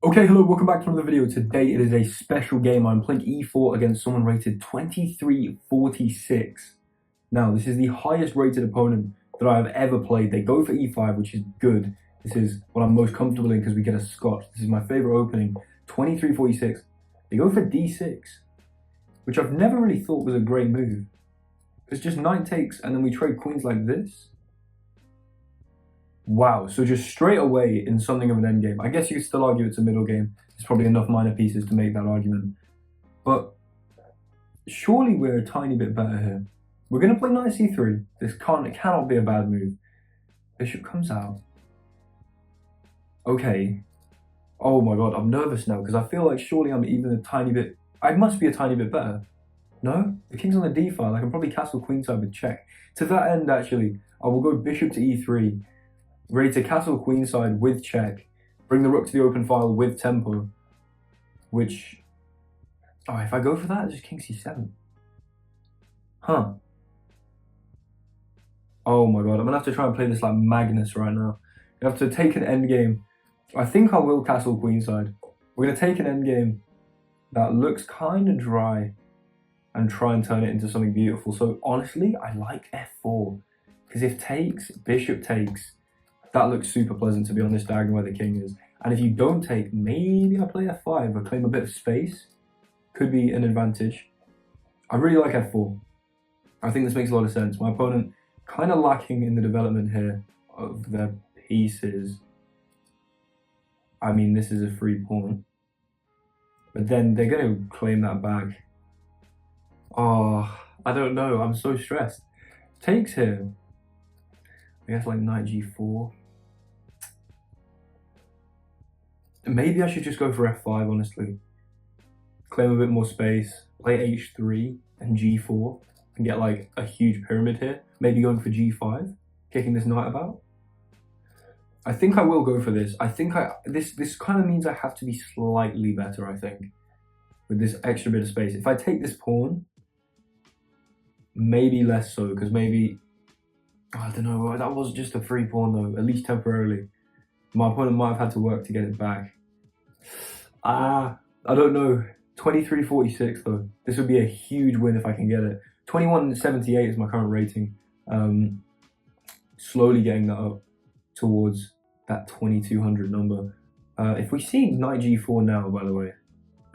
Okay, hello, welcome back to another video. Today it is a special game. I'm playing e4 against someone rated 2346. Now, this is the highest rated opponent that I have ever played. They go for e5, which is good. This is what I'm most comfortable in because we get a scotch. This is my favorite opening, 2346. They go for d6, which I've never really thought was a great move. It's just knight takes and then we trade queens like this. Wow, so just straight away in something of an endgame. I guess you could still argue it's a middle game. There's probably enough minor pieces to make that argument. But surely we're a tiny bit better here. We're going to play knight c3. It cannot be a bad move. Bishop comes out. Okay. Oh my god, I'm nervous now because I feel like surely I'm even a tiny bit... I must be a tiny bit better. No? The king's on the d file. I can probably castle queenside with check. To that end, actually, I will go bishop to e3. Ready to castle queenside with check, bring the rook to the open file with tempo, which, oh, if I go for that, it's just king c7. Huh. Oh my god, I'm gonna have to try and play this like Magnus right now. You have to take an endgame. I think I will castle queenside. We're gonna take an endgame that looks kind of dry and try and turn it into something beautiful. So honestly, I like f4, because if takes, bishop takes, that looks super pleasant to be on this diagonal where the king is. And if you don't take, maybe I play f5 or claim a bit of space. Could be an advantage. I really like f4. I think this makes a lot of sense. My opponent kind of lacking in the development here of their pieces. I mean, this is a free pawn. But then they're going to claim that back. Oh, I don't know. I'm so stressed. Takes here. I guess like knight g4. Maybe I should just go for f5, honestly. Claim a bit more space, play h3 and g4, and get like a huge pyramid here. Maybe going for g5, kicking this knight about. I think I will go for this. I think this kind of means I have to be slightly better, I think, with this extra bit of space. If I take this pawn, maybe less so, because maybe, I don't know, that was just a free pawn though, at least temporarily. My opponent might have had to work to get it back. I don't know. 2346 though. This would be a huge win if I can get it. 2178 is my current rating. Slowly getting that up towards that 2200 number. If we see knight g4 now, by the way.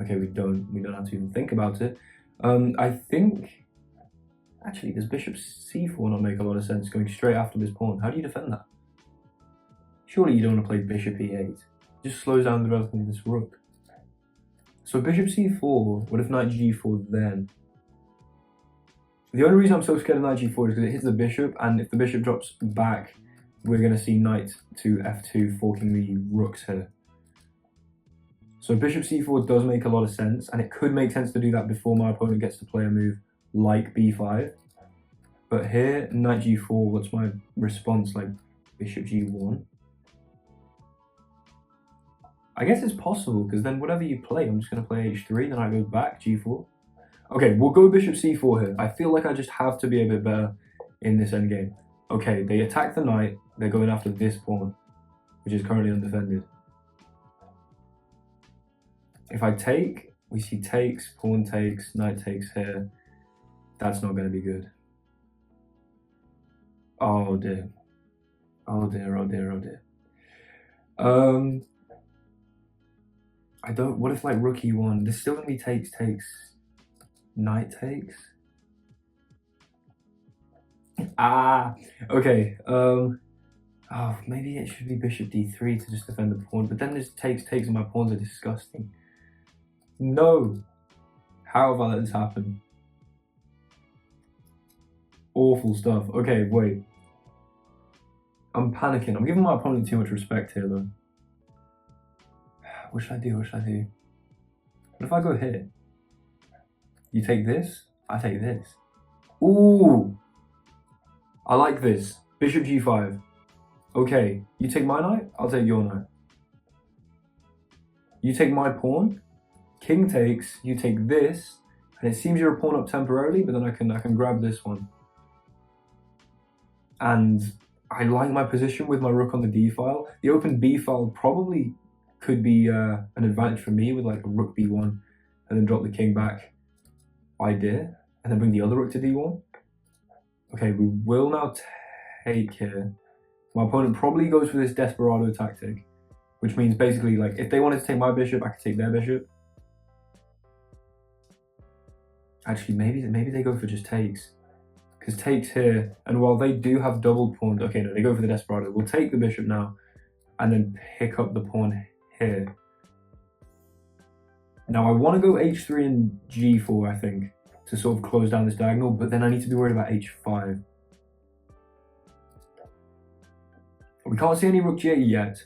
Okay, we don't have to even think about it. I think, actually, does bishop c4 not make a lot of sense going straight after this pawn? How do you defend that? Surely you don't want to play bishop e8. It just slows down the development of this rook. So bishop c4, what if knight g4 then? The only reason I'm so scared of knight g4 is because it hits the bishop, and if the bishop drops back, we're going to see knight to f2 forking the rooks here. So bishop c4 does make a lot of sense, and it could make sense to do that before my opponent gets to play a move like b5. But here, knight g4, what's my response? Like bishop g1? I guess it's possible, because then whatever you play, I'm just going to play h3, then I go back, g4. Okay, we'll go bishop c4 here. I feel like I just have to be a bit better in this endgame. Okay, they attack the knight. They're going after this pawn, which is currently undefended. If I take, we see takes, pawn takes, knight takes here. That's not going to be good. Oh dear. Oh dear, oh dear, oh dear. I don't, what if like rook e1? There's still gonna be takes, knight takes. Okay. Oh, maybe it should be bishop d3 to just defend the pawn, but then there's takes, and my pawns are disgusting. No. How have I let this happen? Awful stuff. Okay, wait. I'm panicking. I'm giving my opponent too much respect here though. What should I do? What should I do? What if I go here? You take this, I take this. Ooh! I like this. Bishop g5. Okay, you take my knight, I'll take your knight. You take my pawn, king takes, you take this, and it seems you're a pawn up temporarily, but then I can grab this one. And I like my position with my rook on the d file. The open b file probably could be an advantage for me with like a rook b1 and then drop the king back idea and then bring the other rook to d1. Okay, we will now take here. My opponent probably goes for this desperado tactic, which means basically like if they wanted to take my bishop, I could take their bishop. Actually, maybe they go for just takes. Because takes here, and while they do have double pawns, okay, no, they go for the desperado. We'll take the bishop now, and then pick up the pawn here. Now I want to go h3 and g4, I think, to sort of close down this diagonal, but then I need to be worried about h5. We can't see any rook g8 yet.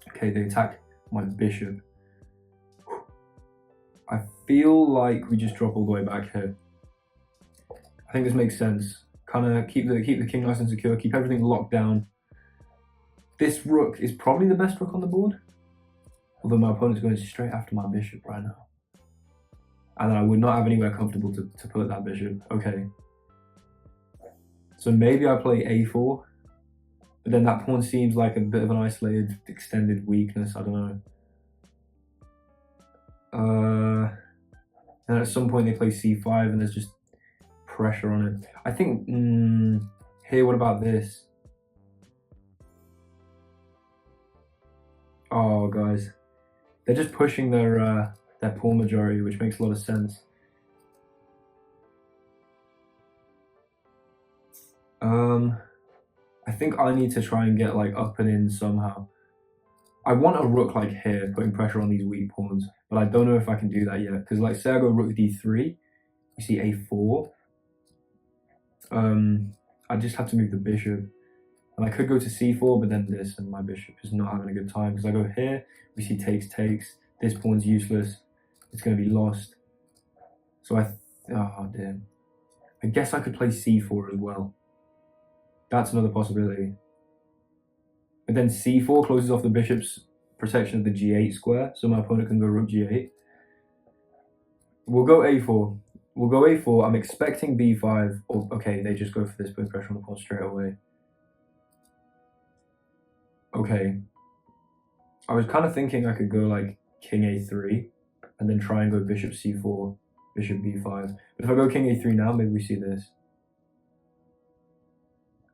Okay, they attack my bishop. I feel like we just drop all the way back here. I think this makes sense. Kind of keep the king nice and secure, keep everything locked down. This rook is probably the best rook on the board, although my opponent's going straight after my bishop right now. And I would not have anywhere comfortable to put that bishop. Okay. So maybe I play a4, but then that pawn seems like a bit of an isolated, extended weakness. I don't know. And at some point they play c5 and there's just pressure on it. I think, here, what about this? Oh, guys. They're just pushing their pawn majority, which makes a lot of sense. I think I need to try and get like up and in somehow. I want a rook like here, putting pressure on these weak pawns, but I don't know if I can do that yet. Because like say I go rook d3, you see a4. I just have to move the bishop. And I could go to c4, but then this, and my bishop is not having a good time. Because I go here, we see takes. This pawn's useless. It's going to be lost. So oh damn. I guess I could play c4 as well. That's another possibility. But then c4 closes off the bishop's protection of the g8 square, so my opponent can go rook g8. We'll go a4. We'll go a4. I'm expecting b5. Oh, okay, they just go for this, putting pressure on the pawn straight away. Okay. I was kind of thinking I could go like king a3, and then try and go bishop c4, bishop b5. But if I go king a3 now, maybe we see this.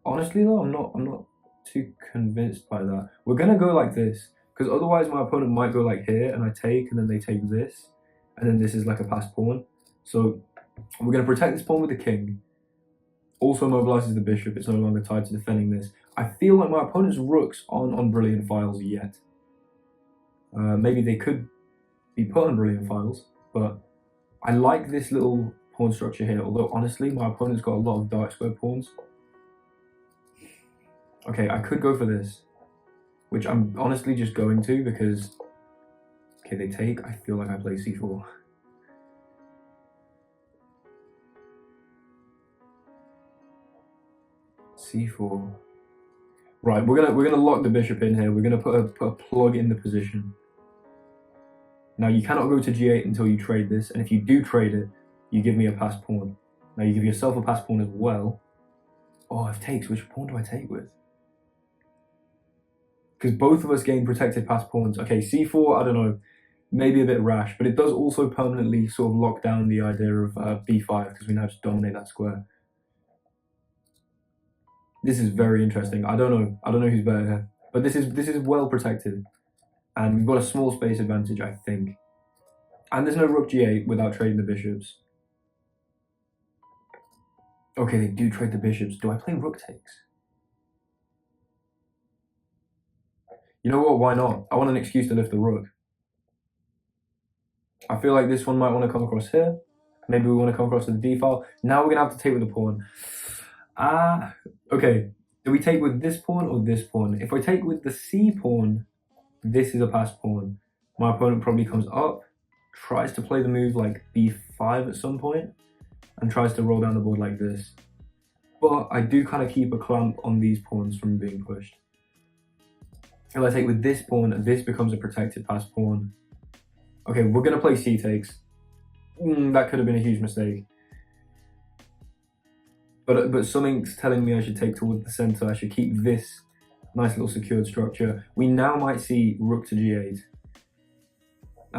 Honestly though, I'm not too convinced by that. We're gonna go like this, because otherwise my opponent might go like here, and I take, and then they take this, and then this is like a passed pawn. So we're gonna protect this pawn with the king. Also mobilizes the bishop. It's no longer tied to defending this. I feel like my opponent's rooks aren't on brilliant files yet. Maybe they could be put on brilliant files, but I like this little pawn structure here. Although honestly, my opponent's got a lot of dark square pawns. Okay, I could go for this, which I'm honestly just going to because, okay, they take. I feel like I play c4. c4. Right, we're gonna lock the bishop in here. We're gonna put a plug in the position. Now you cannot go to g8 until you trade this, and if you do trade it, you give me a passed pawn. Now you give yourself a passed pawn as well. Oh, if takes, which pawn do I take with? Because both of us gain protected passed pawns. Okay, c4, I don't know, maybe a bit rash, but it does also permanently sort of lock down the idea of b5, because we now just dominate that square. This is very interesting. I don't know who's better here, but this is well protected, and we've got a small space advantage, I think. And there's no rook g8 without trading the bishops. Okay, they do trade the bishops. Do I play rook takes? You know what? Why not? I want an excuse to lift the rook. I feel like this one might want to come across here. Maybe we want to come across to the d file. Now we're gonna have to take with the pawn. Okay, do we take with this pawn or this pawn? If I take with the c pawn, this is a passed pawn. My opponent probably comes up, tries to play the move like b5 at some point, and tries to roll down the board like this. But I do kind of keep a clamp on these pawns from being pushed. If I take with this pawn, this becomes a protected passed pawn. Okay, we're gonna play c takes. That could have been a huge mistake. But something's telling me I should take towards the center. I should keep this nice little secured structure. We now might see rook to g8.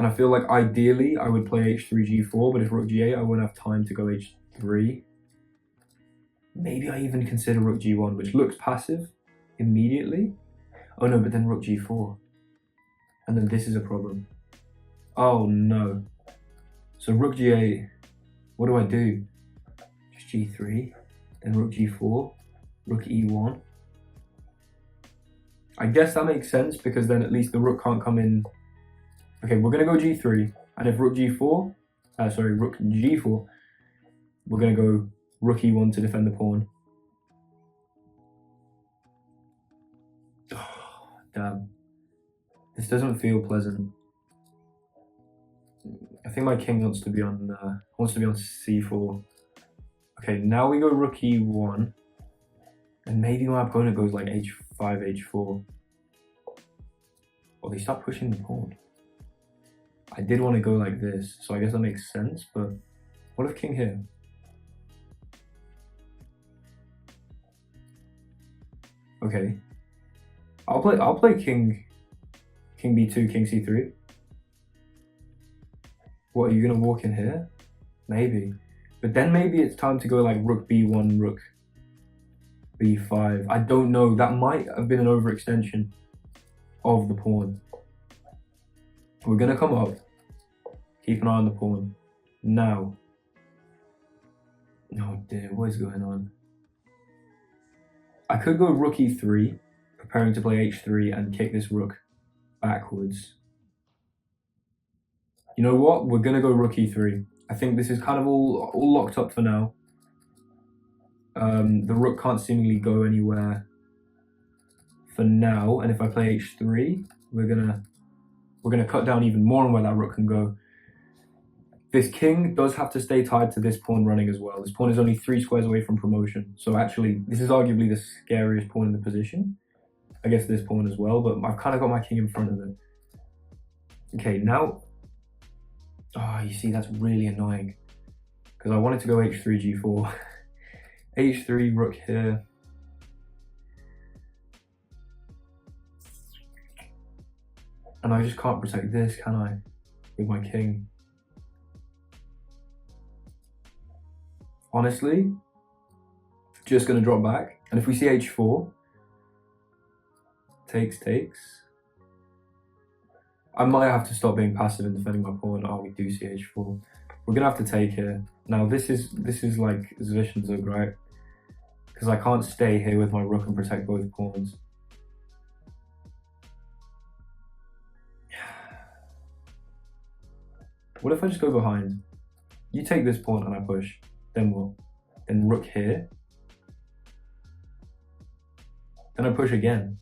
And I feel like ideally I would play h3, g4, but if rook g8, I wouldn't have time to go h3. Maybe I even consider rook g1, which looks passive immediately. Oh no, but then rook g4. And then this is a problem. Oh no. So rook g8, what do I do? Just g3, then rook g4, rook e1. I guess that makes sense because then at least the rook can't come in. Okay, we're gonna go g3, and if rook g4, rook g4, we're gonna go rook e1 to defend the pawn. Oh, damn. This doesn't feel pleasant. I think my king wants to be on c4. Okay, now we go rook e1, and maybe my opponent goes like h5, h4. Or they start pushing the pawn. I did want to go like this, so I guess that makes sense. But what if king here? Okay, I'll play king b2, king c3. What, are you gonna walk in here? Maybe. But then maybe it's time to go like rook b1, rook b5. I don't know. That might have been an overextension of the pawn. We're gonna come up. Keep an eye on the pawn. Now. Oh dear, what is going on? I could go rook e3, preparing to play h3 and kick this rook backwards. You know what? We're gonna go rook e3. I think this is kind of all locked up for now. The rook can't seemingly go anywhere for now, and if I play h3, we're gonna cut down even more on where that rook can go. This king does have to stay tied to this pawn running as well. This pawn is only 3 squares away from promotion, so actually this is arguably the scariest pawn in the position. I guess this pawn as well, but I've kind of got my king in front of it. Okay, now, you see, that's really annoying because I wanted to go h3, g4. h3, rook here. And I just can't protect this, can I? With my king. Honestly, just gonna drop back. And if we see h4, takes. I might have to stop being passive and defending my pawn. Oh, we do see h4. We're gonna have to take here. Now this is like Zwischenzug, right? Because I can't stay here with my rook and protect both pawns. What if I just go behind? You take this pawn and I push. Then what? Then rook here. Then I push again.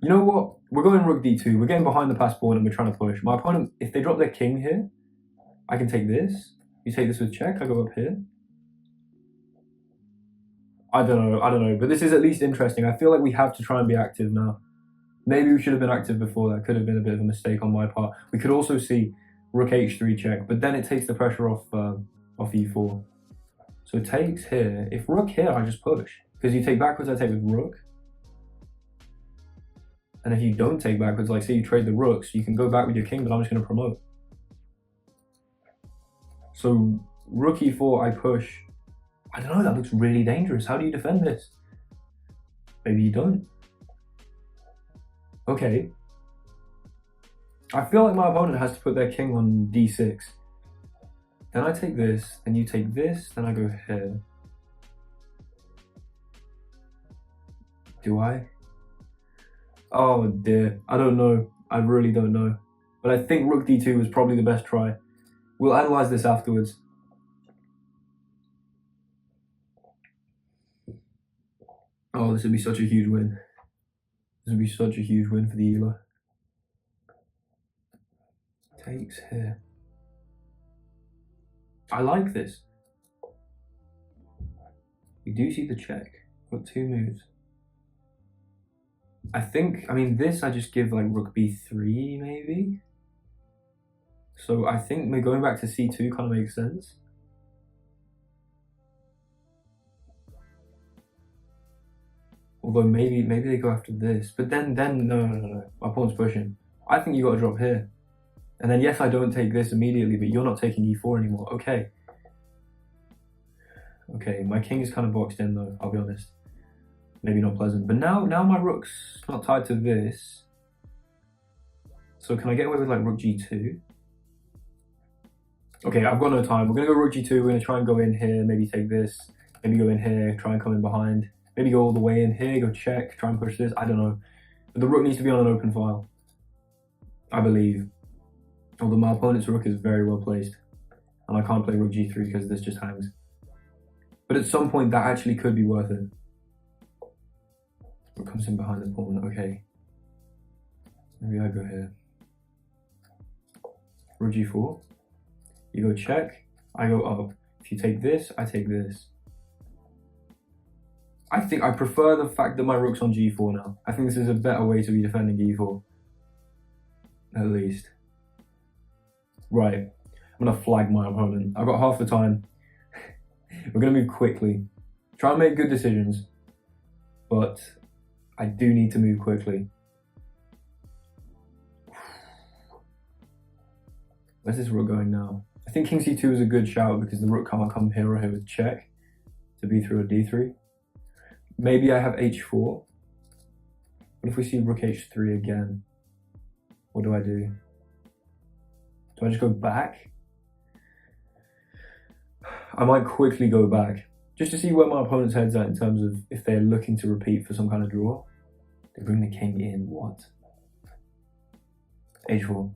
You know what? We're going rook d2. We're getting behind the passed pawn and we're trying to push. My opponent, if they drop their king here, I can take this. You take this with check. I go up here. I don't know. But this is at least interesting. I feel like we have to try and be active now. Maybe we should have been active before. That could have been a bit of a mistake on my part. We could also see rook h3 check, but then it takes the pressure off e4. So it takes here. If rook here, I just push. Because you take backwards, I take with rook. And if you don't take backwards, like say you trade the rooks, you can go back with your king, but I'm just going to promote. So rook e4, I push. I don't know, that looks really dangerous. How do you defend this? Maybe you don't. Okay. I feel like my opponent has to put their king on d6. Then I take this, then you take this, then I go here. Do I? Oh dear, I don't know. I really don't know. But I think rook d2 was probably the best try. We'll analyze this afterwards. Oh, this would be such a huge win. This would be such a huge win for the Elo. Takes here. I like this. We do see the check. Got 2 moves. I mean, this I just give like rook b3 maybe. So I think going back to c2 kind of makes sense. Although maybe they go after this, but then no. My pawn's pushing. I think you got to drop here. And then yes, I don't take this immediately, but you're not taking e4 anymore. Okay. Okay, my king is kind of boxed in though, I'll be honest. Maybe not pleasant. But now my rook's not tied to this. So can I get away with like rook g2? Okay, I've got no time. We're gonna go rook g2, we're gonna try and go in here, maybe take this, maybe go in here, try and come in behind, maybe go all the way in here, go check, try and push this, I don't know. But the rook needs to be on an open file, I believe. Although my opponent's rook is very well placed. And I can't play rook g3 because this just hangs. But at some point that actually could be worth it. Rook comes in behind the pawn, okay. Maybe I go here. Rook g4. You go check, I go up. If you take this, I take this. I think I prefer the fact that my rook's on g4 now. I think this is a better way to be defending e4. At least. Right, I'm gonna flag my opponent. I've got half the time. We're gonna move quickly. Try and make good decisions. But I do need to move quickly. Where's this rook going now? I think king c2 is a good shout because the rook can't come here or here with check to b3 or d3. Maybe I have h4. What if we see rook h3 again? What do I do? Do I just go back? I might quickly go back just to see where my opponent's head's at in terms of if they're looking to repeat for some kind of draw. They bring the king in, what? h4.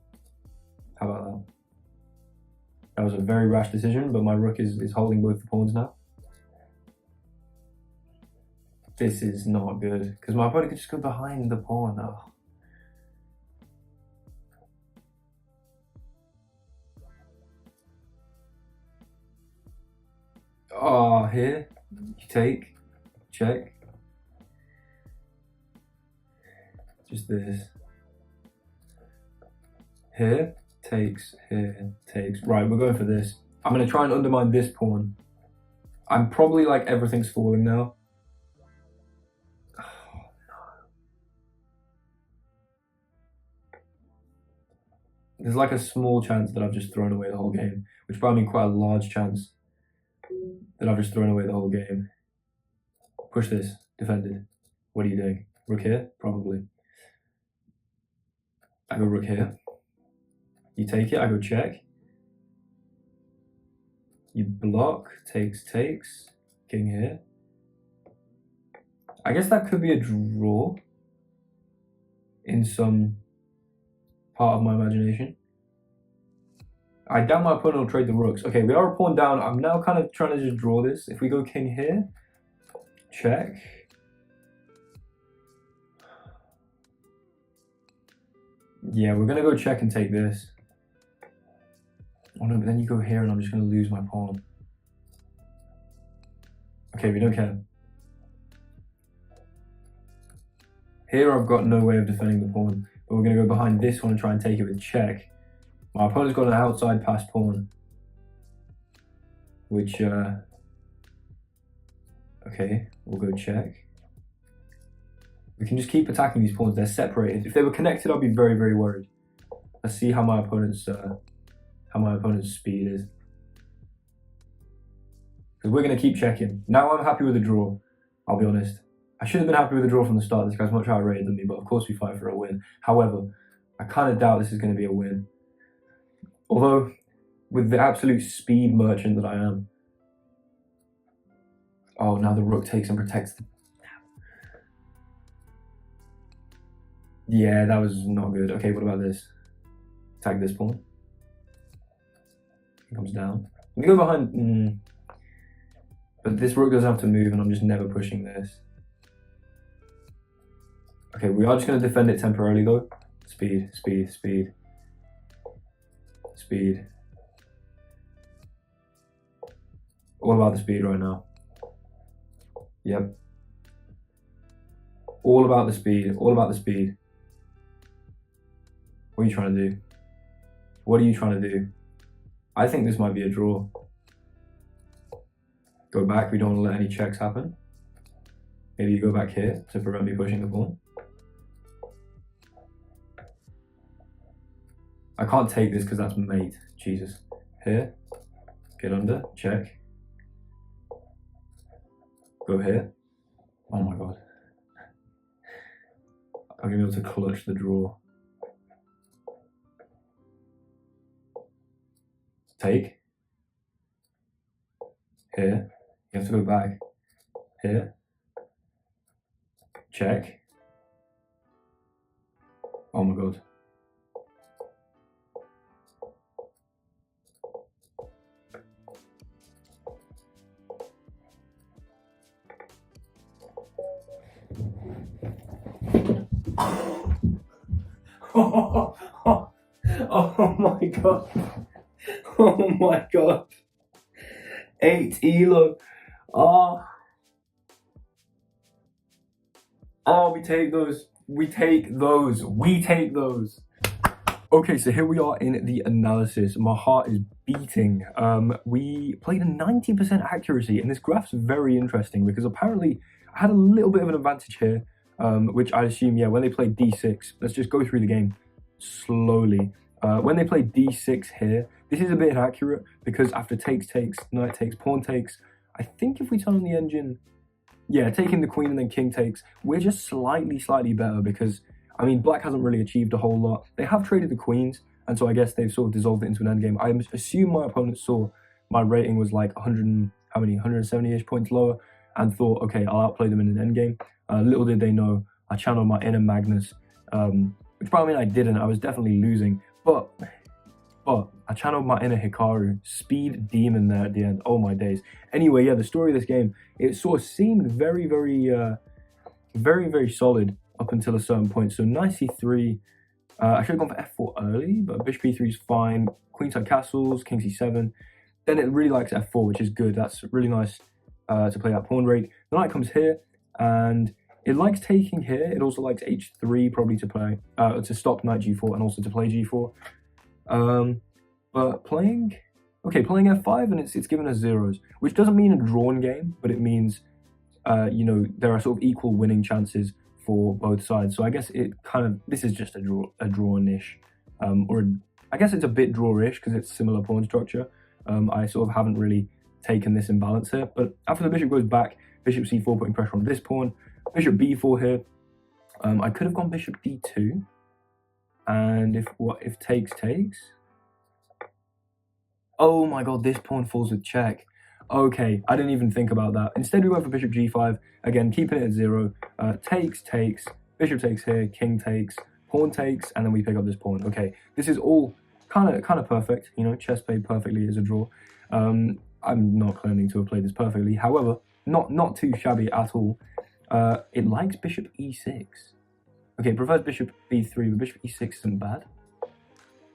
How about that? That was a very rash decision, but my rook is holding both the pawns now. This is not good, because my opponent could just go behind the pawn. Oh. Oh, here, you take, check. Just this. Here, takes, here, takes. Right, we're going for this. I'm going to try and undermine this pawn. I'm probably like everything's falling now. Oh, no. There's like a small chance that I've just thrown away the whole game, which by I mean quite a large chance that I've just thrown away the whole game. Push this, defended. What are you doing? Rook here? Probably. I go rook here. You take it, I go check. You block, takes, king here. I guess that could be a draw in some part of my imagination. I doubt my opponent will trade the rooks. Okay, we are a pawn down. I'm now kind of trying to just draw this. If we go king here, check. Yeah, we're gonna go check and take this. Oh no, but then you go here and I'm just gonna lose my pawn. Okay, we don't care. Here I've got no way of defending the pawn, but we're gonna go behind this one and try and take it with check. My opponent's got an outside passed pawn, which, okay, we'll go check. We can just keep attacking these pawns, they're separated. If they were connected, I'd be very, very worried. Let's see how my opponent's speed is. Because we're going to keep checking. Now I'm happy with the draw, I'll be honest. I should have been happy with the draw from the start. This guy's much higher rated than me, but of course we fight for a win. However, I kind of doubt this is going to be a win. Although, with the absolute speed merchant that I am. Oh, now the rook takes and protects the... Yeah, that was not good. Okay, what about this? Attack this pawn. It comes down. Let me go behind... But this rook doesn't have to move and I'm just never pushing this. Okay, we are just going to defend it temporarily though. Speed, speed, speed. Speed. All about the speed right now. Yep. All about the speed. All about the speed. What are you trying to do? What are you trying to do? I think this might be a draw. Go back. We don't want to let any checks happen. Maybe you go back here to prevent me pushing the pawn. I can't take this because that's mate. Jesus. Here. Get under. Check. Go here. Oh my god. I'm going to be able to clutch the draw. Take. Here. You have to go back. Here. Check. Oh my god. Oh my god. Oh my god. 8 elo. Oh, we take those. We take those. We take those. Okay, so here we are in the analysis. My heart is beating. We played a 90% accuracy, and this graph's very interesting because apparently I had a little bit of an advantage here, which I assume, yeah, when they played d6, let's just go through the game slowly. When they played d6 here, this is a bit inaccurate because after takes, knight takes, pawn takes, I think if we turn on the engine, yeah, taking the queen and then king takes, we're just slightly better because, I mean, black hasn't really achieved a whole lot. They have traded the queens, and so I guess they've sort of dissolved it into an endgame. I assume my opponent saw my rating was like 170-ish points lower, and thought, okay, I'll outplay them in an endgame. Little did they know, I channeled my inner Magnus, which probably mean I didn't. I was definitely losing, but I channeled my inner Hikaru, speed demon there at the end. Oh my days. Anyway, yeah, the story of this game, it sort of seemed very solid up until a certain point. So knight c3, I should have gone for f4 early, but bishop e3 is fine. Queenside castles, king c7. Then it really likes f4, which is good. That's really nice to play that pawn rake. The knight comes here, and it likes taking here. It also likes h3 probably to play, to stop knight g4 and also to play g4. But playing f5, and it's given us zeros, which doesn't mean a drawn game, but it means, you know, there are sort of equal winning chances for both sides. So I guess this is just a drawn-ish, or I guess it's a bit draw-ish because it's similar pawn structure. I sort of haven't really taken this imbalance here, but after the bishop goes back, bishop c4 putting pressure on this pawn, bishop b4 here. I could have gone bishop d2, and if takes. Oh my god, this pawn falls with check. Okay, I didn't even think about that. Instead, we went for bishop g5, again, keeping it at 0. Takes, bishop takes here, king takes, pawn takes, and then we pick up this pawn. Okay, this is all kind of perfect, you know, chess played perfectly as a draw. I'm not claiming to have played this perfectly, however, not too shabby at all. It likes bishop e6. Okay, it prefers bishop b3, but bishop e6 isn't bad.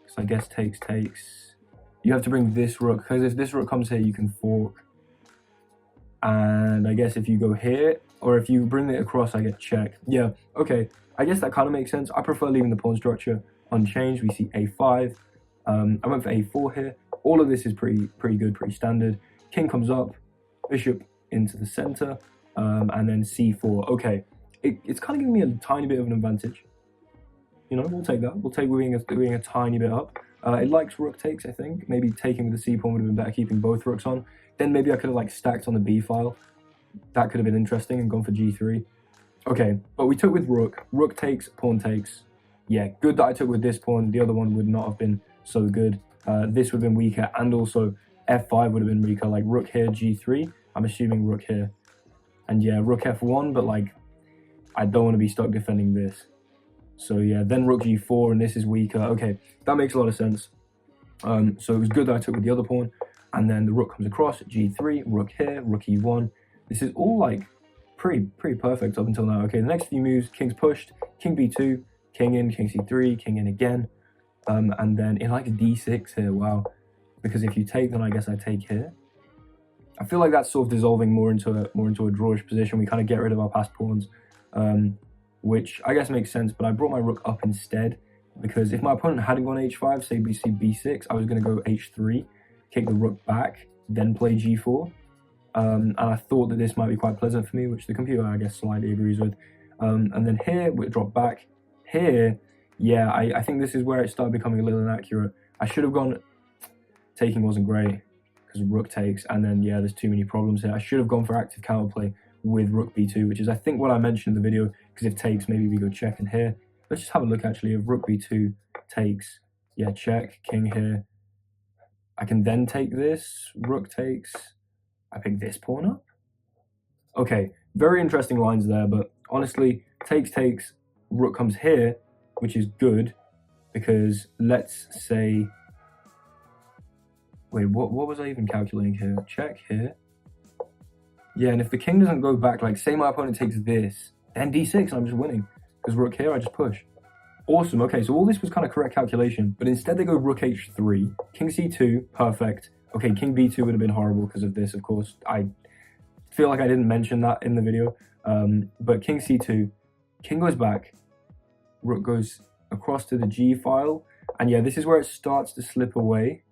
So I guess takes. You have to bring this rook, because if this rook comes here, you can fork. And I guess if you go here, or if you bring it across, I get check. Yeah, okay. I guess that kind of makes sense. I prefer leaving the pawn structure unchanged. We see a5. I went for a4 here. All of this is pretty good, pretty standard. King comes up, bishop into the center, and then c4. Okay, it's kind of giving me a tiny bit of an advantage. You know, we'll take that. We'll take being a tiny bit up. It likes rook takes, I think. Maybe taking with the c pawn would have been better, keeping both rooks on. Then maybe I could have like stacked on the b file. That could have been interesting and gone for g3. Okay, but we took with rook. Rook takes, pawn takes. Yeah, good that I took with this pawn. The other one would not have been so good. This would have been weaker, and also f5 would have been weaker. Like rook here, g3. I'm assuming rook here. And yeah, rook f1, but like, I don't want to be stuck defending this. So yeah, then rook g4, and this is weaker. Okay, that makes a lot of sense. So it was good that I took with the other pawn, and then the rook comes across, g3, rook here, rook e1. This is all like pretty perfect up until now. Okay, the next few moves, king's pushed, king b2, king in, king c3, king in again, and then it likes d6 here. Wow, because if you take, then I guess I take here. I feel like that's sort of dissolving more into a drawish position. We kind of get rid of our passed pawns. Which I guess makes sense, but I brought my rook up instead, because if my opponent hadn't gone h5, say b6, I was going to go h3, kick the rook back, then play g4, and I thought that this might be quite pleasant for me, which the computer, I guess, slightly agrees with. And then here, we drop back. Here, Yeah, I think this is where it started becoming a little inaccurate. I should have gone... Taking wasn't great, because rook takes, and then, yeah, there's too many problems here. I should have gone for active counterplay with rook b2, which is, I think, what I mentioned in the video, because if takes, maybe we go check in here. Let's just have a look, actually. If rook b2 takes, yeah, check, king here. I can then take this, rook takes. I pick this pawn up. Okay, very interesting lines there, but honestly, takes, rook comes here, which is good, because let's say... Wait, what was I even calculating here? Check here. Yeah, and if the king doesn't go back, like, say my opponent takes this, then d6, and I'm just winning. Because rook here, I just push. Awesome, okay, so all this was kind of correct calculation, but instead they go rook h3, king c2, perfect. Okay, king b2 would have been horrible because of this, of course. I feel like I didn't mention that in the video, but king c2, king goes back, rook goes across to the g file, and yeah, this is where it starts to slip away,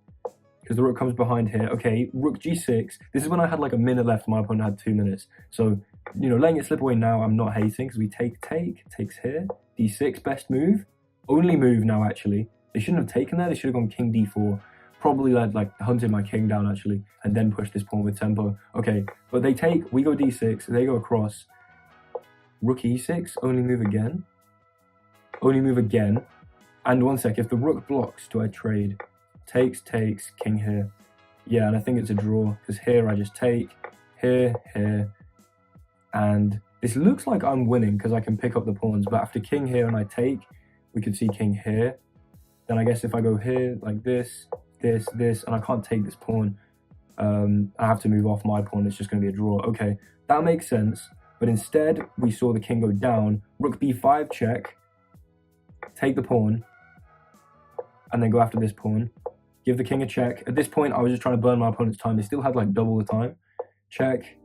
because the rook comes behind here. Okay, rook g6, this is when I had like a minute left, my opponent had 2 minutes, so, you know, letting it slip away now, I'm not hating, because we takes here, d6, best move, only move now, actually. They shouldn't have taken that, they should have gone king d4, probably like hunted my king down, actually, and then push this pawn with tempo. Okay, but they take, we go d6, they go across, rook e6, only move again, and one sec, if the rook blocks, do I trade? Takes, king here. Yeah, and I think it's a draw, because here I just take, here, and this looks like I'm winning, because I can pick up the pawns, but after king here and I take, we could see king here. Then I guess if I go here, like this, and I can't take this pawn, I have to move off my pawn, it's just going to be a draw. Okay, that makes sense, but instead, we saw the king go down, rook b5 check, take the pawn, and then go after this pawn, give the king a check. At this point, I was just trying to burn my opponent's time. They still had like double the time. Check.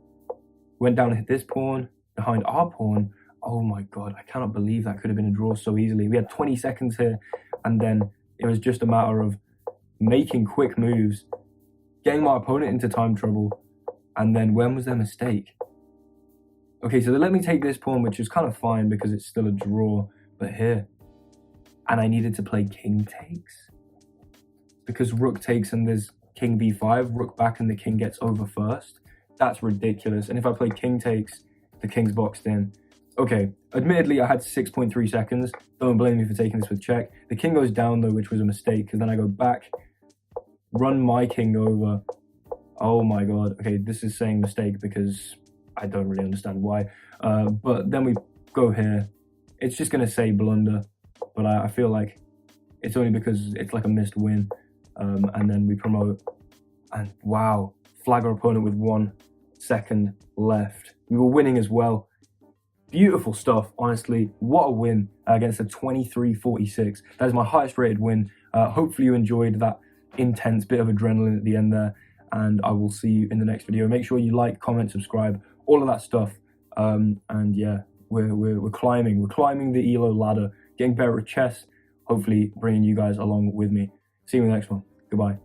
Went down and hit this pawn behind our pawn. Oh my god, I cannot believe that could have been a draw so easily. We had 20 seconds here, and then it was just a matter of making quick moves, getting my opponent into time trouble, and then when was their mistake? Okay, so they let me take this pawn, which is kind of fine because it's still a draw, but here, and I needed to play king takes because rook takes and there's king b5, rook back and the king gets over first. That's ridiculous. And if I play king takes, the king's boxed in. Okay, admittedly I had 6.3 seconds. Don't blame me for taking this with check. The king goes down though, which was a mistake, because then I go back, run my king over. Oh my god. Okay, this is saying mistake because I don't really understand why. But then we go here. It's just going to say blunder, but I feel like it's only because it's like a missed win. And then we promote, and wow, flag our opponent with 1 second left. We were winning as well. Beautiful stuff, honestly. What a win against a 23-46. That is my highest rated win. Hopefully you enjoyed that intense bit of adrenaline at the end there, and I will see you in the next video. Make sure you like, comment, subscribe, all of that stuff. And yeah, we're climbing the ELO ladder, getting better at chess, hopefully bringing you guys along with me. See you in the next one. Goodbye.